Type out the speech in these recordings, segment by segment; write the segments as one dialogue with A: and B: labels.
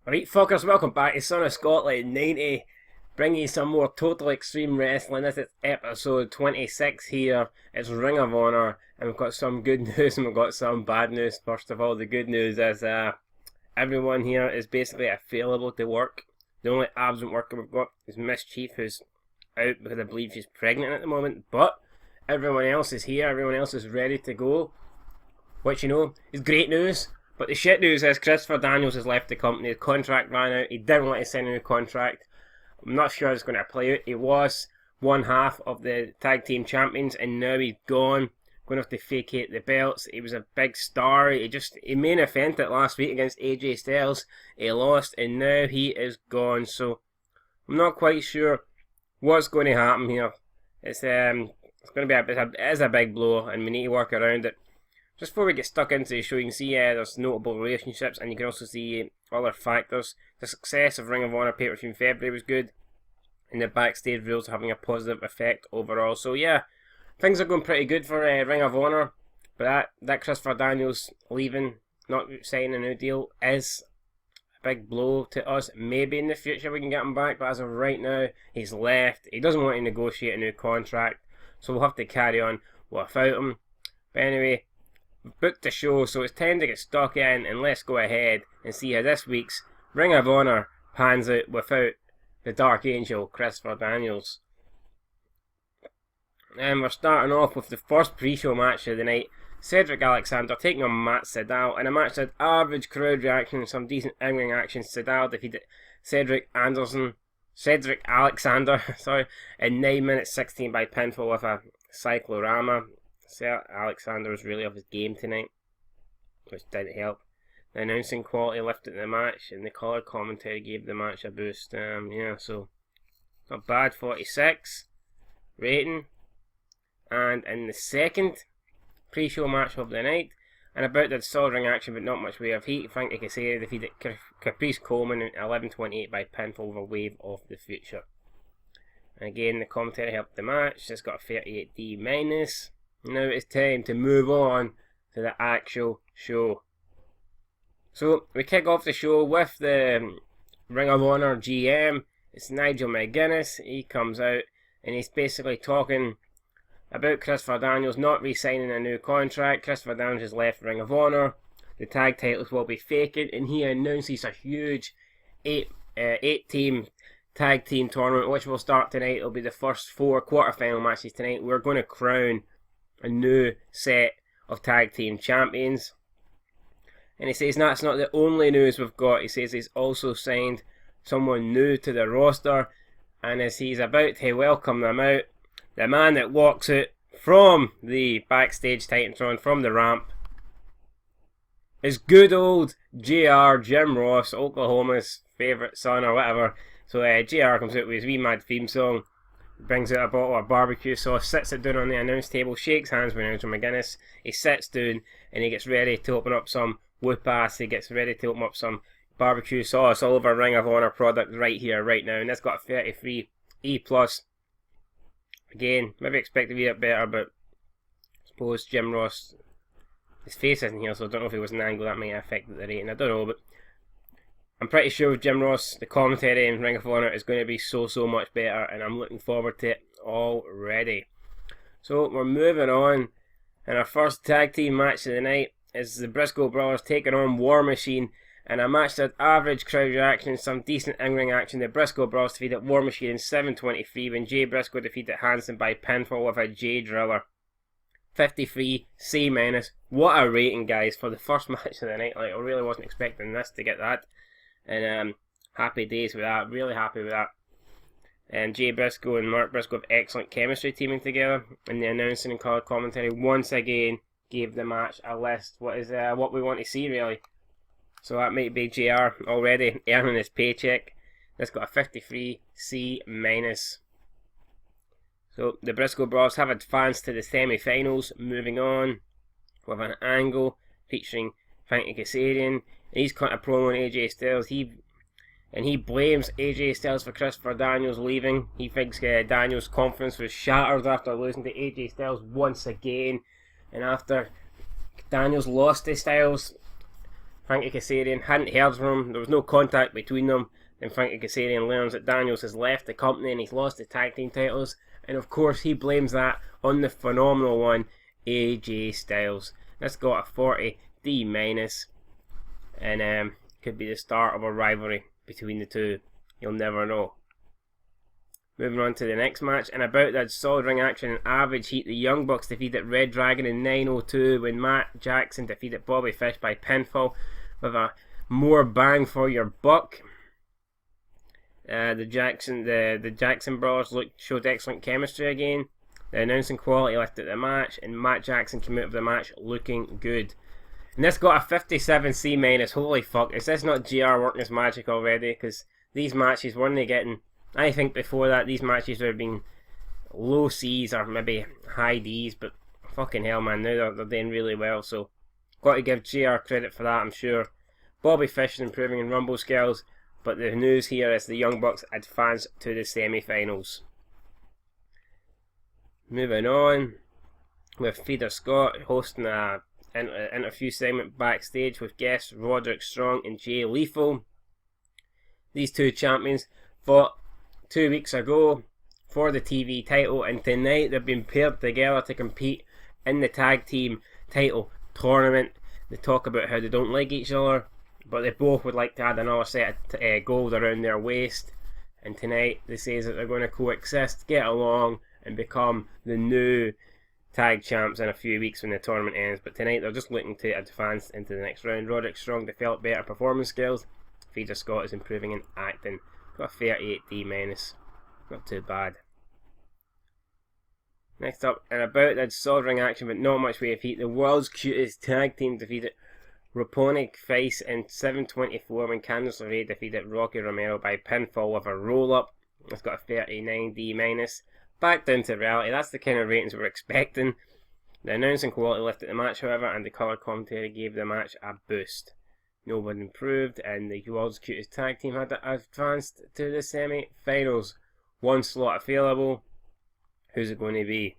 A: Right, fuckers, welcome back to Son of Scotland 90, bringing you some more Total Extreme Wrestling. This is episode 26 here. It's Ring of Honor, and we've got some good news and we've got some bad news. First of all, the good news is everyone here is basically available to work. The only absent worker we've got is Miss Chief, who's out because I believe she's pregnant at the moment, but everyone else is here, everyone else is ready to go, which, is great news. But the shit news is Christopher Daniels has left the company. His contract ran out. He didn't want to sign a new contract. I'm not sure it's going to play out. He was one half of the tag team champions, and now he's gone. Going to have to vacate the belts. He was a big star. He main evented last week against AJ Styles. He lost, and now he is gone. So I'm not quite sure what's going to happen here. It's going to be it is a big blow, and we need to work around it. Just before we get stuck into the show, you can see there's notable relationships, and you can also see other factors. The success of Ring of Honor pay-per-view in February was good, and the backstage rules are having a positive effect overall. So yeah, things are going pretty good for Ring of Honor, but that Christopher Daniels leaving, not signing a new deal, is a big blow to us. Maybe in the future we can get him back, but as of right now, he's left. He doesn't want to negotiate a new contract, so we'll have to carry on without him. But anyway, booked the show, so it's time to get stuck in, and let's go ahead and see how this week's Ring of Honor pans out without the Dark Angel, Christopher Daniels. And we're starting off with the first pre-show match of the night. Cedric Alexander taking on Matt Sydal in a match that had average crowd reaction and some decent in-ring action. Sydal defeated Cedric Alexander in 9 minutes 16 by pinfall with a cyclorama. Alexander was really off his game tonight, which didn't help. The announcing quality lifted the match, and the colour commentary gave the match a boost. So not bad. 46 rating. And in the second pre-show match of the night, and about the solid ring action, but not much way of heat, Frankie Kazarian defeated Caprice Coleman in 11:28 by pinfall with a Wave of the Future. And again, the commentary helped the match. It's got a 38D minus. Now it's time to move on to the actual show. So we kick off the show with the Ring of Honor GM. It's Nigel McGuinness. He comes out and he's basically talking about Christopher Daniels not re-signing a new contract. Christopher Daniels has left Ring of Honor. The tag titles will be vacant, and he announces a huge eight-team tag team tournament, which will start tonight. It'll be the first 4 quarterfinal matches tonight. We're going to crown a new set of tag team champions. And he says that's not the only news we've got. He says he's also signed someone new to the roster, and as he's about to welcome them out, the man that walks out from the backstage Titantron, from the ramp, is good old JR, Jim Ross, Oklahoma's favourite son or whatever. So JR comes out with his wee mad theme song, brings out a bottle of barbecue sauce, sits it down on the announce table, shakes hands with Manager McGuinness. He sits down and he gets ready to open up some whoop ass. He gets ready to open up some barbecue sauce all over Ring of Honor product right here, right now. And that's got a 33 E+. Again, maybe expect to be a bit better, but I suppose Jim Ross, his face isn't here, so I don't know if it was an angle that might have affected the rating. I don't know, but I'm pretty sure with Jim Ross, the commentary in Ring of Honor is going to be so much better, and I'm looking forward to it already. So we're moving on, and our first tag team match of the night is the Briscoe Brothers taking on War Machine in a match that average crowd reaction, some decent in-ring action. The Briscoe Brothers defeated War Machine in 7:23 when Jay Briscoe defeated Hanson by pinfall with a J Driller. 53 C-. What a rating, guys, for the first match of the night. Like, I really wasn't expecting this to get that. And happy days with that, really happy with that. And Jay Briscoe and Mark Briscoe have excellent chemistry teaming together, and the announcing and colour commentary once again gave the match a list. What we want to see, really. So that might be JR already earning his paycheck. That's got a 53 C-. So the Briscoe Brothers have advanced to the semi-finals, moving on with an angle featuring Frankie Kazarian. He's cut a promo on AJ Styles. He blames AJ Styles for Christopher Daniels leaving. He thinks Daniels' confidence was shattered after losing to AJ Styles once again. And after Daniels lost to Styles, Frankie Kazarian hadn't heard from him. There was no contact between them. Then Frankie Kazarian learns that Daniels has left the company and he's lost the tag team titles. And of course he blames that on the phenomenal one, AJ Styles. That's got a 40 D-. And could be the start of a rivalry between the two. You'll never know. Moving on to the next match, and about that solid ring action and average heat, the Young Bucks defeated Red Dragon in 9:02 when Matt Jackson defeated Bobby Fish by pinfall with a more bang for your buck. The Jackson brothers showed excellent chemistry again. The announcing quality lifted the match, and Matt Jackson came out of the match looking good. And this got a 57 C-. Holy fuck, is this not GR working his magic already? Because these matches weren't they getting... I think before that these matches would have been low C's or maybe high D's, but fucking hell man, now they're doing really well, so got to give GR credit for that, I'm sure. Bobby Fish is improving in Rumble skills, but the news here is the Young Bucks advance to the semi-finals. Moving on, with Feeder Scott hosting an interview segment backstage with guests Roderick Strong and Jay Lethal. These two champions fought 2 weeks ago for the TV title, and tonight they've been paired together to compete in the tag team title tournament. They talk about how they don't like each other, but they both would like to add another set of gold around their waist, and tonight they say that they're going to coexist, get along and become the new tag champs in a few weeks when the tournament ends. But tonight they're just looking to advance into the next round. Roderick Strong developed better performance skills. Feeder Scott is improving in acting. Got a 38 D-. Not too bad. Next up, and about that solid ring action but not much way of heat, the world's cutest tag team defeated Raponic Face in 7:24 when Candice LeRae defeated Rocky Romero by pinfall with a roll up. It's got a 39 D-. Back down to reality, that's the kind of ratings we're expecting. The announcing quality lifted the match however, and the colour commentary gave the match a boost. No one improved, and the world's cutest tag team had advanced to the semi-finals. One slot available. Who's it going to be?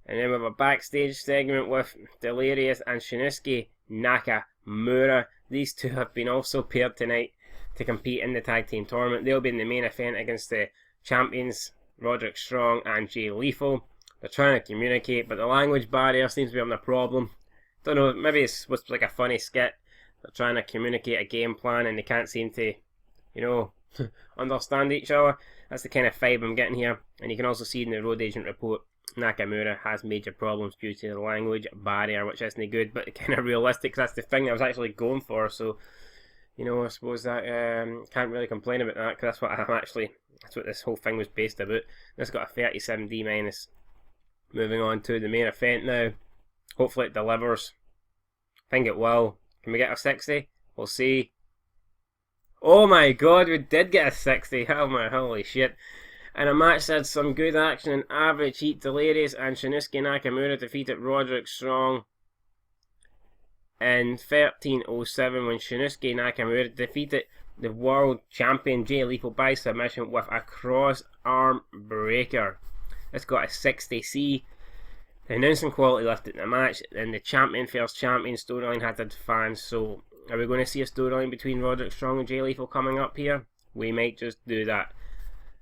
A: And then we have a backstage segment with Delirious and Shinsuke Nakamura. These two have been also paired tonight to compete in the tag team tournament. They'll be in the main event against the champions Roderick Strong and Jay Lethal. They're trying to communicate, but the language barrier seems to be having a problem. Don't know, maybe it's supposed to be like a funny skit. They're trying to communicate a game plan and they can't seem to, understand each other. That's the kind of vibe I'm getting here. And you can also see in the road agent report, Nakamura has major problems due to the language barrier, which isn't good, but kind of realistic, because that's the thing that I was actually going for. So, I suppose that can't really complain about that, because that's what this whole thing was based about. This got a 37 D-. Moving on to the main event now. Hopefully it delivers. I think it will. Can we get a 60? We'll see. Oh my god, we did get a 60. Oh my holy shit. And a match that had some good action and average heat. Delirious and Shinsuke Nakamura defeated Roderick Strong in 13:07 when Shinsuke Nakamura defeated the world champion Jay Lethal by submission with a cross arm breaker. It's got a 60C. The announcing quality lifted the match, and the champion first champion storyline had advanced. So, are we going to see a storyline between Roderick Strong and Jay Lethal coming up here? We might just do that.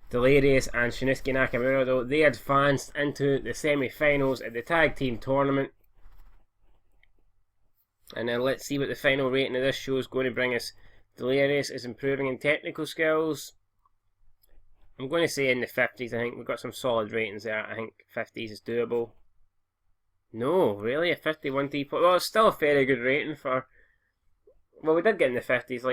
A: Delirious and Shinsuke Nakamura, though, they advanced into the semi-finals at the tag team tournament. And then let's see what the final rating of this show is going to bring us. Delirious is improving in technical skills. I'm going to say in the 50s. I think we've got some solid ratings there. I think 50s is doable. No, really? A 51D? Well, it's still a very good rating for... Well, we did get in the 50s.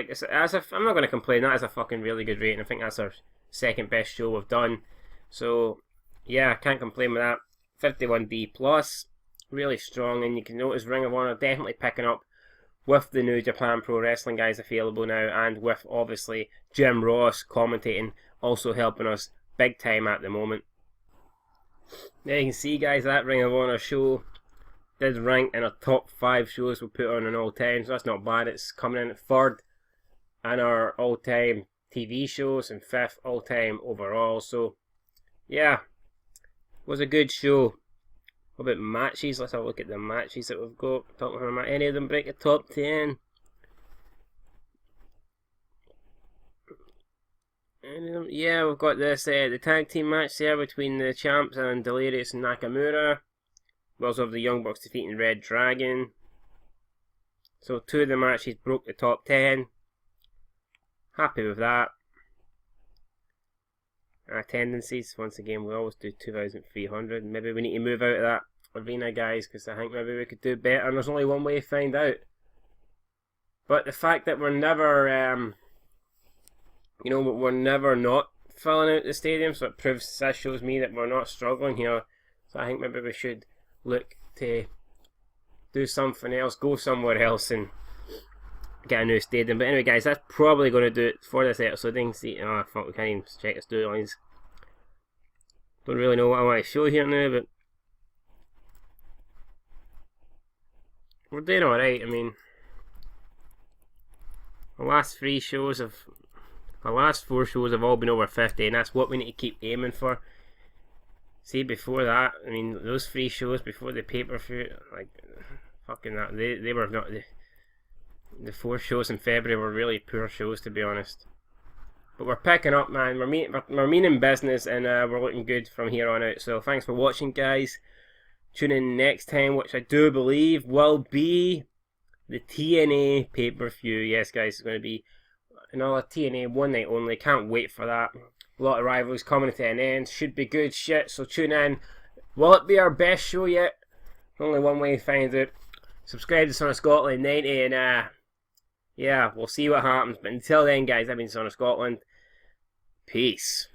A: I'm not going to complain. That is a fucking really good rating. I think that's our second best show we've done. So, yeah, I can't complain with that. 51D plus. Really strong. And you can notice Ring of Honor definitely picking up with the New Japan Pro Wrestling guys available now. And with, obviously, Jim Ross commentating. Also helping us big time at the moment. There you can see, guys, that Ring of Honor show did rank in our top 5 shows we put on in all time, so that's not bad. It's coming in at 3rd in our all time TV shows and 5th all time overall. So, yeah, was a good show. What about matches? Let's have a look at the matches that we've got. Any of them break the top 10? Yeah, we've got this the tag team match there between the champs and Delirious and Nakamura. We also have the Young Bucks defeating Red Dragon. So 2 of the matches broke the top 10. Happy with that. Attendances, once again, we always do 2,300. Maybe we need to move out of that arena, guys, because I think maybe we could do better, and there's only one way to find out. But the fact that we're never, we're never not filling out the stadium, so that shows me that we're not struggling here. So I think maybe we should look to do something else, go somewhere else, and get a new stadium. But anyway, guys, that's probably going to do it for this episode. I can see, fuck, we can't even check the storylines. Don't really know what I want to show here now, but we're doing alright. I mean, our last 4 shows have all been over 50, and that's what we need to keep aiming for. See, before that, I mean, those 3 shows before the pay-per-view, like, fucking that, they were not, the 4 shows in February were really poor shows, to be honest. But we're picking up, man. We're meaning business, and we're looking good from here on out. So thanks for watching, guys. Tune in next time, which I do believe will be the TNA pay-per-view. Yes, guys, it's going to be another TNA one night only. Can't wait for that. A lot of rivalries coming to an end. Should be good shit, so tune in. Will it be our best show yet? Only one way to find out. Subscribe to Son of Scotland 90, and yeah, we'll see what happens. But until then, guys, I've been Son of Scotland. Peace.